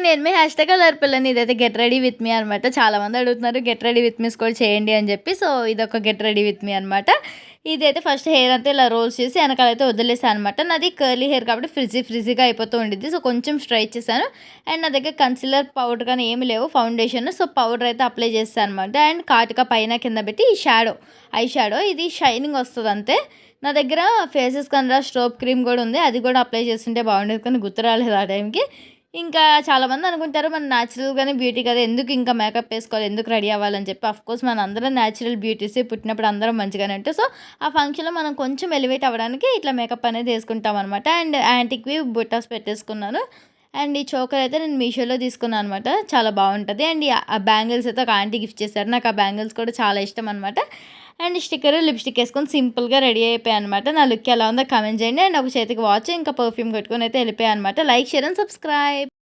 నేను మీ హ్యాష్‌ట్యాగ్ అల్లరి పిల్లని. ఇదైతే గెట్ రెడీ విత్ మీ అనమాట. చాలామంది అడుగుతున్నారు గెట్ రెడీ విత్ మీస్ కూడా చేయండి అని చెప్పి. సో, ఇదొక గెట్ రెడీ విత్ మీ అనమాట. ఇదైతే ఫస్ట్ హెయిర్ అంతా ఇలా రోల్స్ చేసి వెనకాలైతే వదిలేసాను అనమాట. నాది కర్లీ హెయిర్ కాబట్టి ఫ్రిజీగా అయిపోతూ ఉండిద్ది. సో, కొంచెం స్ట్రైట్ చేశాను. అండ్ నా దగ్గర కన్సీలర్ పౌడర్ కానీ ఏమి లేవు. ఫౌండేషన్. సో, పౌడర్ అయితే అప్లై చేశాను అనమాట. అండ్ కాటుక పైన కింద పెట్టి ఈ ఐ షాడో ఇది షైనింగ్ వస్తది అంతే. నా దగ్గర ఫేసెస్ కనరా స్ట్రోబ్ క్రీమ్ కూడా ఉంది. అది కూడా అప్లై చేస్తుంటే బాగుండేది కానీ గుర్తు రాలేదు ఆ టైంకి. ఇంకా చాలామంది అనుకుంటారు మన న్యాచురల్‌గానే బ్యూటీ కదా! ఎందుకు ఇంకా మేకప్ ఏసుకోవాలి? ఎందుకు రెడీ అవ్వాలని చెప్పి. ఆఫ్‌కోర్స్ మనందరం న్యాచురల్ బ్యూటీసే. పుట్టినప్పుడు అందరం మంచిగానే ఉంటాం. సో, ఆ ఫంక్షన్‌లో మనం కొంచెం ఎలివేట్ అవ్వడానికి ఇట్లా మేకప్ అనేది ఏసుకుంటామనమాట. అండ్ యాంటిక్‌వి బుట్టాస్ పెట్టేసుకున్నాను. అండ్ ఈ చోకర్ అయితే నేను మీషోలో తీసుకున్నాను అనమాట. చాలా బాగుంటది. అండ్ ఆ బ్యాంగిల్స్ అయితే ఒక ఆంటీ గిఫ్ట్ చేశారు. నాకు ఆ బ్యాంగిల్స్ కూడా చాలా ఇష్టం అనమాట. అండ్ స్టిక్కర్, లిప్‌స్టిక్ ఏసుకొని సింపుల్‌గా రెడీ అయిపోయాను అనమాట. నా లుక్ ఎలా ఉందో కామెంట్ చేయండి. అండ్ ఒక చేతికి వాచ్, ఇంకా పర్ఫ్యూమ్ కొట్టుకొని అయితే వెళ్ళిపోయాను అనమాట. Like, share and subscribe.